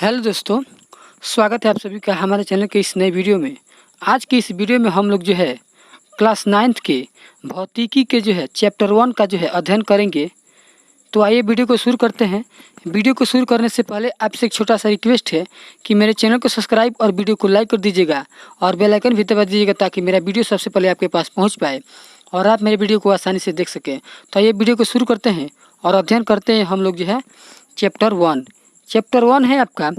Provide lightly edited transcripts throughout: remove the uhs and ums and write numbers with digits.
Hello दोस्तों, स्वागत है आप सभी का हमारे चैनल के इस नए वीडियो में। आज की इस वीडियो में हम लोग क्लास 9th के भौतिकी के चैप्टर 1 का अध्ययन करेंगे। तो आइए वीडियो को शुरू करते हैं। वीडियो को शुरू करने से पहले आपसे एक छोटा सा रिक्वेस्ट है कि मेरे चैनल को सब्सक्राइब और वीडियो को लाइक कर दीजिएगा और बेल आइकन भी दबा दीजिएगा ताकि मेरा वीडियो सबसे पहले आपके पास पहुँच पाए और आप मेरे वीडियो को आसानी से देख सकें। तो आइए वीडियो को शुरू करते हैं और अध्ययन करते हैं हम लोग चैप्टर 1। चैप्टर 1 है आपका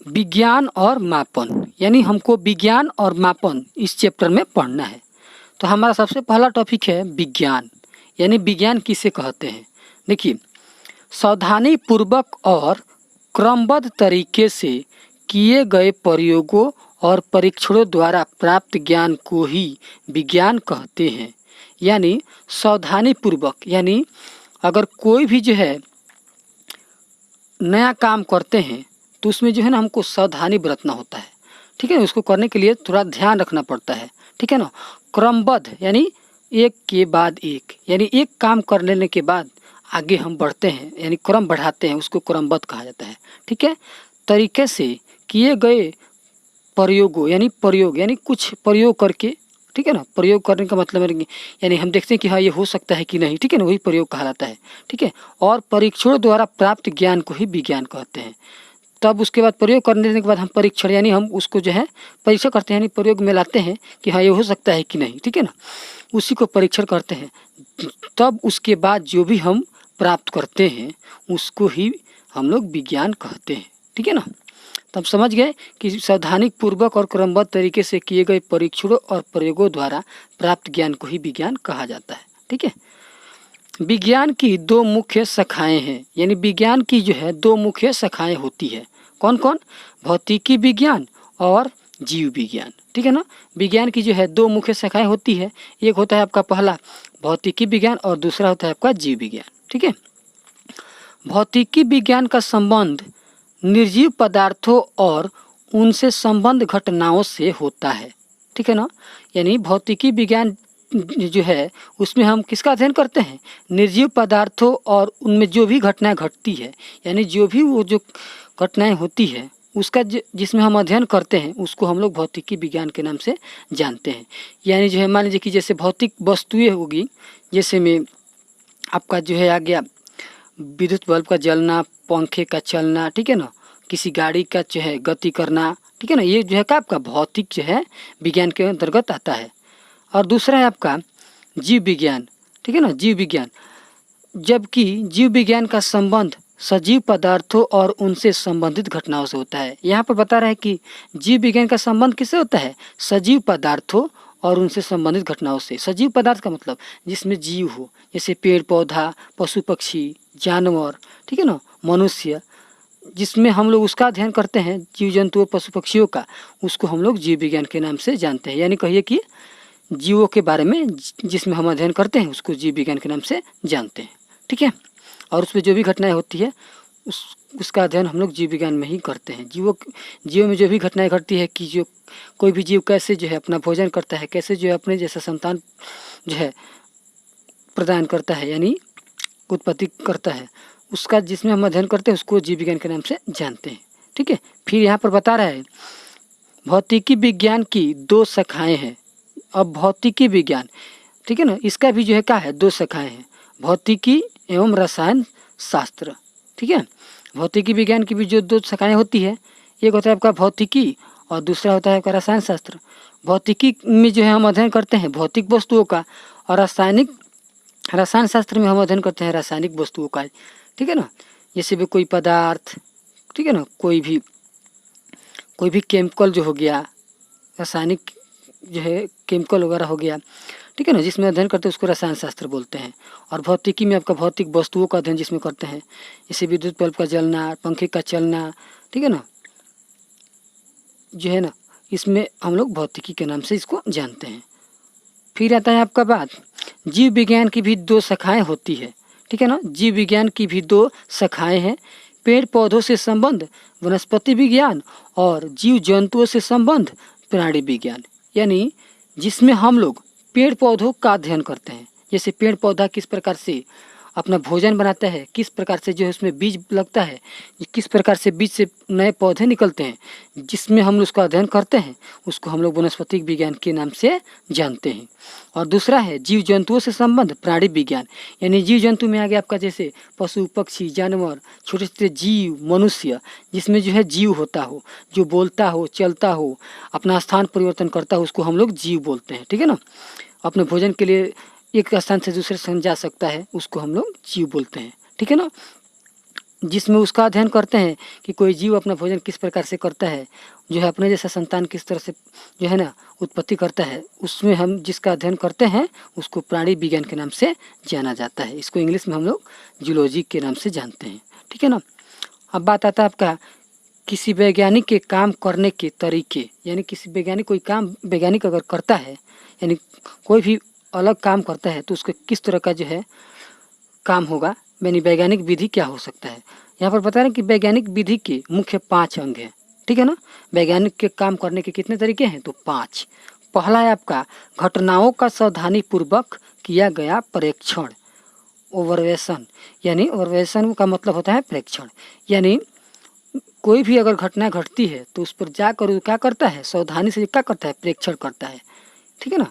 विज्ञान और मापन, यानी हमको विज्ञान और मापन इस चैप्टर में पढ़ना है। तो हमारा सबसे पहला टॉपिक है विज्ञान, यानी विज्ञान किसे कहते हैं। देखिए, सावधानी पूर्वक और क्रमबद्ध तरीके से किए गए प्रयोगों और परीक्षणों द्वारा प्राप्त ज्ञान को ही विज्ञान कहते हैं। यानी सावधानी पूर्वक, यानी अगर कोई भी नया काम करते हैं तो उसमें हमको सावधानी बरतना होता है। ठीक है, उसको करने के लिए थोड़ा ध्यान रखना पड़ता है। ठीक है ना। क्रमबद्ध यानी एक के बाद एक, यानी एक काम कर लेने के बाद आगे हम बढ़ते हैं, यानी क्रम बढ़ाते हैं, उसको क्रमबद्ध कहा जाता है। ठीक है। तरीके से किए गए प्रयोगों, यानी प्रयोग यानी कुछ प्रयोग करके, ठीक है ना। प्रयोग करने का मतलब है यानी हम देखते हैं कि हाँ ये हो सकता है कि नहीं, ठीक है ना, वही प्रयोग कहलाता है। ठीक है। और परीक्षणों द्वारा प्राप्त ज्ञान को ही विज्ञान कहते हैं। तब उसके बाद प्रयोग करने के बाद हम परीक्षण, यानी हम उसको परीक्षा करते हैं, यानी प्रयोग में लाते हैं कि हाँ ये हो सकता है कि नहीं, ठीक है ना, उसी को परीक्षण करते हैं। तब उसके बाद जो भी हम प्राप्त करते हैं उसको ही हम लोग विज्ञान कहते हैं। ठीक है ना। तब समझ गए कि सावधानी पूर्वक और क्रमबद्ध तरीके से किए गए परीक्षणों और प्रयोगों द्वारा प्राप्त ज्ञान को ही विज्ञान कहा जाता है। ठीक है। विज्ञान की दो मुख्य शाखाएं हैं, यानी विज्ञान की दो मुख्य शाखाएं होती है। कौन कौन? भौतिकी विज्ञान और जीव विज्ञान। ठीक है ना। विज्ञान की दो मुख्य शाखाएं होती है। एक होता है आपका पहला भौतिकी विज्ञान और दूसरा होता है आपका जीव विज्ञान। ठीक है। भौतिकी विज्ञान का संबंध निर्जीव पदार्थों और उनसे संबंध घटनाओं से होता है। ठीक है ना। यानी भौतिकी विज्ञान उसमें हम किसका अध्ययन करते हैं? निर्जीव पदार्थों और उनमें जो भी घटनाएं घटती है, यानी जो भी वो जो घटनाएं होती है उसका जिसमें हम अध्ययन करते हैं उसको हम लोग भौतिकी विज्ञान के नाम से जानते हैं। यानी मान लीजिए कि जैसे भौतिक वस्तुएं होगी, जैसे में आपका आ गया विद्युत बल्ब का जलना, पंखे का चलना, ठीक है ना, किसी गाड़ी का गति करना, ठीक है ना, ये का आपका भौतिक विज्ञान के अंतर्गत आता है। और दूसरा है आपका जीव विज्ञान। ठीक है ना। जीव विज्ञान, जबकि जीव विज्ञान का संबंध सजीव पदार्थों और उनसे संबंधित घटनाओं से होता है। यहाँ पर बता रहा है कि जीव विज्ञान का संबंध किससे होता है? सजीव पदार्थों और उनसे संबंधित घटनाओं से। सजीव पदार्थ का मतलब जिसमें जीव हो, जैसे पेड़ पौधा, पशु पक्षी, जानवर, ठीक है ना, मनुष्य, जिसमें हम लोग उसका अध्ययन करते हैं, जीव जंतुओं पशु पक्षियों का, उसको हम लोग जीव विज्ञान के नाम से जानते हैं। यानी कहिए कि जीवों के बारे में जिसमें हम अध्ययन करते हैं उसको जीव विज्ञान के नाम से जानते हैं। ठीक है। और उसमें जो भी घटनाएं होती है उसका अध्ययन हम लोग जीव विज्ञान में ही करते हैं। जीवों में जो भी घटनाएं घटती है कि जो कोई भी जीव कैसे अपना भोजन करता है, कैसे अपने जैसा संतान प्रदान करता है, यानी उत्पत्ति करता है, उसका जिसमें हम अध्ययन करते हैं उसको जीव विज्ञान के नाम से जानते हैं। ठीक है। फिर यहाँ पर बता रहा है भौतिकी विज्ञान की दो शाखाएं हैं। अब भौतिकी विज्ञान, ठीक है ना, इसका भी क्या है? दो शाखाएं हैं, भौतिकी एवं रसायन शास्त्र। ठीक है। भौतिकी विज्ञान की भी जो दो शाखाएं होती है, एक होता है आपका भौतिकी और दूसरा होता है आपका रसायन शास्त्र। भौतिकी में हम अध्ययन करते हैं भौतिक वस्तुओं का, और रसायन शास्त्र में हम अध्ययन करते हैं रासायनिक वस्तुओं का। ठीक है ना। जैसे भी कोई पदार्थ, ठीक है ना, कोई भी केमिकल हो गया, रासायनिक केमिकल वगैरह हो गया, ठीक है ना, जिसमें अध्ययन करते हैं उसको रसायन शास्त्र बोलते हैं। और भौतिकी में आपका भौतिक वस्तुओं का अध्ययन जिसमें करते हैं, जैसे विद्युत बल्ब का जलना, पंखे का चलना, ठीक है ना, ना, इसमें हम लोग भौतिकी के नाम से इसको जानते हैं। फिर आता है आपका बात, जीव विज्ञान की भी दो शाखाएं होती है। ठीक है ना। जीव विज्ञान की भी दो शाखाएं हैं, पेड़ पौधों से संबंध वनस्पति विज्ञान और जीव जंतुओं से संबंध प्राणी विज्ञान। यानी जिसमें हम लोग पेड़ पौधों का अध्ययन करते हैं, जैसे पेड़ पौधा किस प्रकार से अपना भोजन बनाता है, किस प्रकार से जो है उसमें बीज लगता है, किस प्रकार से बीज से नए पौधे निकलते हैं, जिसमें हम उसका अध्ययन करते हैं, उसको हम लोग वनस्पतिक विज्ञान के नाम से जानते हैं। और दूसरा है जीव जंतुओं से संबंध प्राणी विज्ञान, यानी जीव जंतु में आ गया आपका जैसे पशु पक्षी जानवर, छोटे छोटे जीव, मनुष्य, जिसमें जो है जीव होता हो, जो बोलता हो, चलता हो, अपना स्थान परिवर्तन करता हो, उसको हम लोग जीव बोलते हैं। ठीक है ना। अपने भोजन के लिए एक स्थान से दूसरे स्थान जा सकता है, उसको हम लोग जीव बोलते हैं। ठीक है ना। जिसमें उसका अध्ययन करते हैं कि कोई जीव अपना भोजन किस प्रकार से करता है, जो है अपने जैसा संतान किस तरह से जो है ना उत्पत्ति करता है, उसमें हम जिसका अध्ययन करते हैं उसको प्राणी विज्ञान के नाम से जाना जाता है। इसको इंग्लिश में हम लोग जूलॉजी के नाम से जानते हैं। ठीक है ना। अब बात आता है आपका किसी वैज्ञानिक के काम करने के तरीके, यानी किसी वैज्ञानिक कोई काम वैज्ञानिक अगर करता है, यानी कोई भी अलग काम करता है तो उसके किस तरह का जो है काम होगा, यानी वैज्ञानिक विधि क्या हो सकता है। यहाँ पर बता रहे हैं कि वैज्ञानिक विधि के मुख्य 5 अंग हैं। ठीक है ना। वैज्ञानिक के काम करने के कितने तरीके हैं, तो 5। पहला है आपका घटनाओं का सावधानी पूर्वक किया गया परीक्षण, ओवरवेशन, यानी ओवरवेशन का मतलब होता है परीक्षण, यानी कोई भी अगर घटना घटती है तो उस पर जाकर वो क्या करता है, सावधानी से क्या करता है, परीक्षण करता है। ठीक है ना।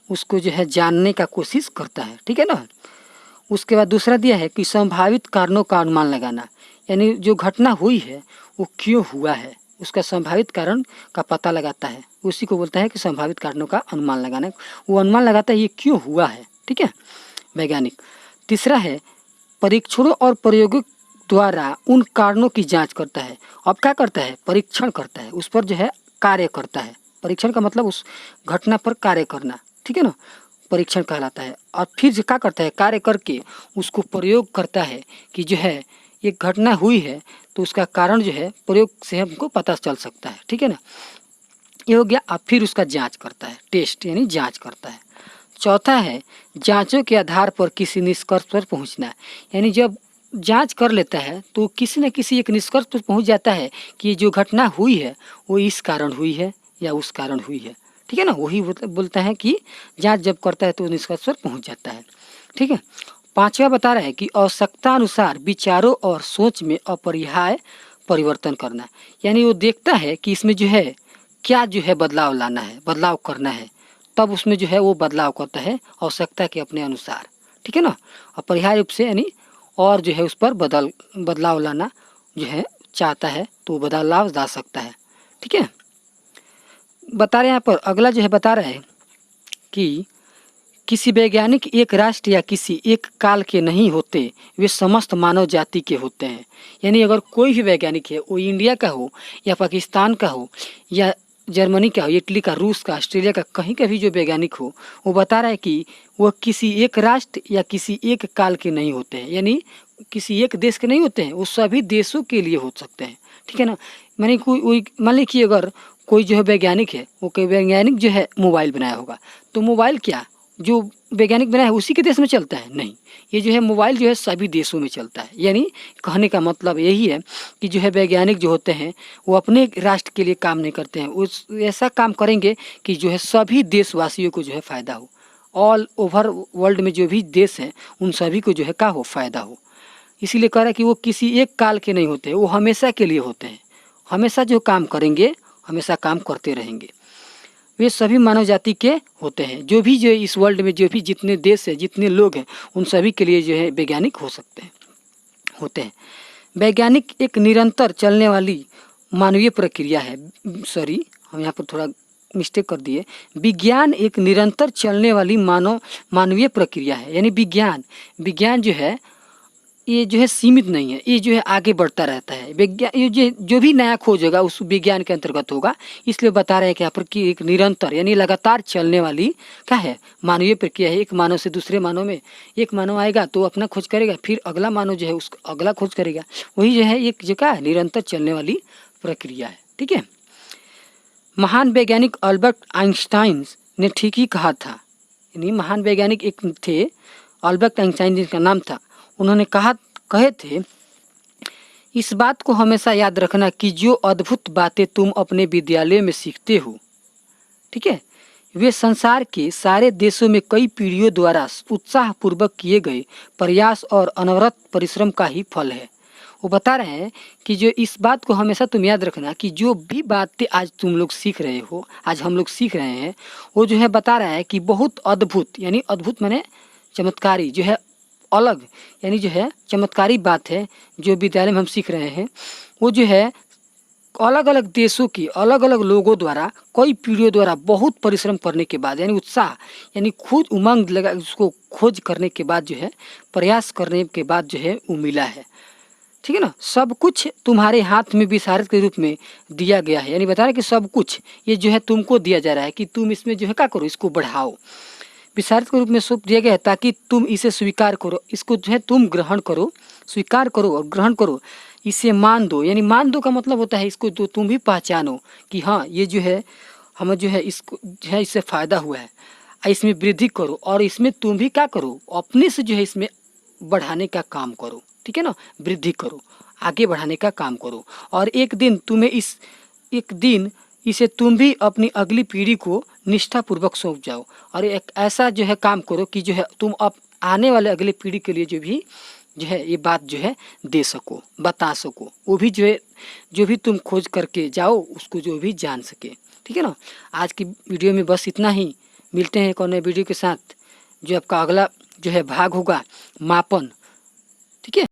उसको जो है जानने का कोशिश करता है। ठीक है ना। उसके बाद दूसरा दिया है कि संभावित कारणों का अनुमान लगाना, यानी जो घटना हुई है वो क्यों हुआ है, उसका संभावित कारण का पता लगाता है, उसी को बोलता है कि संभावित कारणों का अनुमान लगाना। वो अनुमान लगाता है ये क्यों हुआ है। ठीक है, वैज्ञानिक। तीसरा है परीक्षणों और प्रयोगों द्वारा उन कारणों की जांच करता है। अब क्या करता है, परीक्षण करता है, उस पर जो है कार्य करता है। परीक्षण का मतलब उस घटना पर कार्य करना। ठीक है ना, परीक्षण कहलाता है। और फिर जो क्या करता है, कार्य करके उसको प्रयोग करता है कि जो है एक घटना हुई है तो उसका कारण जो है प्रयोग से हमको पता चल सकता है। ठीक है ना, ये हो गया। अब फिर उसका जांच करता है, टेस्ट यानी जांच करता है। चौथा है जांचों के आधार पर किसी निष्कर्ष पर पहुंचना, यानी जब जांच कर लेता है तो किसी न किसी एक निष्कर्ष पर पहुंच जाता है कि जो घटना हुई है वो इस कारण हुई है या उस कारण हुई है। ठीक है ना, वही बोलता है कि जांच जब करता है तो निष्कर्ष पर पहुंच जाता है। ठीक है। पांचवा बता रहा है कि आवश्यकता अनुसार विचारों और सोच में अपरिहार्य परिवर्तन करना, यानी वो देखता है कि इसमें जो है क्या जो है बदलाव लाना है, बदलाव करना है, तब उसमें जो है वो बदलाव करता है आवश्यकता के अपने अनुसार। ठीक है ना, अपरिहार्य रूप से यानी और जो है उस पर बदलाव लाना जो है चाहता है तो वो बदलाव ला सकता है। ठीक है, बता रहे हैं यहाँ पर अगला जो है बता रहा है कि किसी वैज्ञानिक एक राष्ट्र या किसी एक काल के नहीं होते, वे समस्त मानव जाति के होते हैं। यानी अगर कोई भी वैज्ञानिक है, वो इंडिया का हो या पाकिस्तान का हो या जर्मनी का हो, इटली का, रूस का, ऑस्ट्रेलिया का, कहीं का भी जो वैज्ञानिक हो, वो बता रहा है कि वह किसी एक राष्ट्र या किसी एक काल के नहीं होते हैं, यानी किसी एक देश के नहीं होते हैं, वो सभी देशों के लिए हो सकते हैं। ठीक है ना, मैंने कोई मान लीजिए अगर कोई जो है वैज्ञानिक है, वो कोई वैज्ञानिक जो है मोबाइल बनाया होगा, तो मोबाइल क्या जो वैज्ञानिक बनाया है उसी के देश में चलता है? नहीं, ये जो है मोबाइल जो है सभी देशों में चलता है। यानी कहने का मतलब यही है कि जो है वैज्ञानिक जो होते हैं वो अपने राष्ट्र के लिए काम नहीं करते हैं, उस ऐसा काम करेंगे कि जो है सभी देशवासियों को जो है फ़ायदा हो, ऑल ओवर वर्ल्ड में जो भी देश हैं उन सभी को जो है क्या हो, फ़ायदा हो। इसीलिए कह रहा है कि वो किसी एक काल के नहीं होते, वो हमेशा के लिए होते हैं। हमेशा जो काम करेंगे हमेशा काम करते रहेंगे, वे सभी मानव जाति के होते हैं। जो भी जो इस वर्ल्ड में जो भी जितने देश है, जितने लोग हैं, उन सभी के लिए जो है वैज्ञानिक हो सकते हैं, होते हैं। वैज्ञानिक एक निरंतर चलने वाली मानवीय प्रक्रिया है। सॉरी, हम यहाँ पर थोड़ा मिस्टेक कर दिए। विज्ञान एक निरंतर चलने वाली मानवीय प्रक्रिया है। यानी विज्ञान जो है ये जो है सीमित नहीं है, ये जो है आगे बढ़ता रहता है। विज्ञान ये जो भी नया खोज होगा उस विज्ञान के अंतर्गत होगा। इसलिए बता रहे हैं कि यहाँ पर कि एक निरंतर यानी लगातार चलने वाली क्या है, मानवीय प्रक्रिया है। एक मानव से दूसरे मानव में, एक मानव आएगा तो अपना खोज करेगा, फिर अगला मानव जो है उसका अगला खोज करेगा। वही जो है एक जो क्या है, निरंतर चलने वाली प्रक्रिया है। ठीक है, महान वैज्ञानिक अल्बर्ट आइंस्टाइन ने ठीक ही कहा था। यानी महान वैज्ञानिक एक थे, अल्बर्ट आइंस्टाइन जिनका नाम था, उन्होंने कहे थे, इस बात को हमेशा याद रखना कि जो अद्भुत बातें तुम अपने विद्यालय में सीखते हो, ठीक है, वे संसार के सारे देशों में कई पीढ़ियों द्वारा उत्साहपूर्वक किए गए प्रयास और अनवरत परिश्रम का ही फल है। वो बता रहे हैं कि जो इस बात को हमेशा तुम याद रखना कि जो भी बातें आज तुम लोग सीख रहे हो, आज हम लोग सीख रहे हैं, वो जो है बता रहा है कि बहुत अद्भुत, यानी अद्भुत माने चमत्कारी, जो है अलग, यानी जो है चमत्कारी बात है जो विद्यालय में हम सीख रहे हैं। वो जो है अलग अलग देशों की अलग अलग लोगों द्वारा कई पीढ़ियों द्वारा बहुत परिश्रम करने के बाद, यानी उत्साह, यानी खुद उमंग लगा उसको खोज करने के बाद जो है प्रयास करने के बाद जो है वो मिला है। ठीक है ना। सब कुछ तुम्हारे हाथ में विशारद के रूप में दिया गया है, यानी बता रहे कि सब कुछ ये जो है तुमको दिया जा रहा है कि तुम इसमें जो है क्या करो, इसको बढ़ाओ। विशारद के रूप में सौंप दिया गया है ताकि तुम इसे स्वीकार करो, इसको जो है तुम ग्रहण करो, स्वीकार करो और ग्रहण करो, इसे मान दो। यानी मान दो का मतलब होता है इसको जो तुम भी पहचानो कि हाँ ये जो है हमें जो है इसको जो है इससे फ़ायदा हुआ है, इसमें वृद्धि करो और इसमें तुम भी क्या करो, अपने से जो है इसमें बढ़ाने का काम करो। ठीक है ना, वृद्धि करो, आगे बढ़ाने का काम करो। और एक दिन इसे तुम भी अपनी अगली पीढ़ी को निष्ठापूर्वक सौंप जाओ और एक ऐसा जो है काम करो कि जो है तुम अब आने वाले अगले पीढ़ी के लिए जो है ये बात जो है दे सको, बता सको, वो भी जो है जो भी तुम खोज करके जाओ उसको जो भी जान सके। ठीक है ना। आज की वीडियो में बस इतना ही। मिलते हैं एक और नए वीडियो के साथ, जो आपका अगला जो है भाग होगा मापन। ठीक है।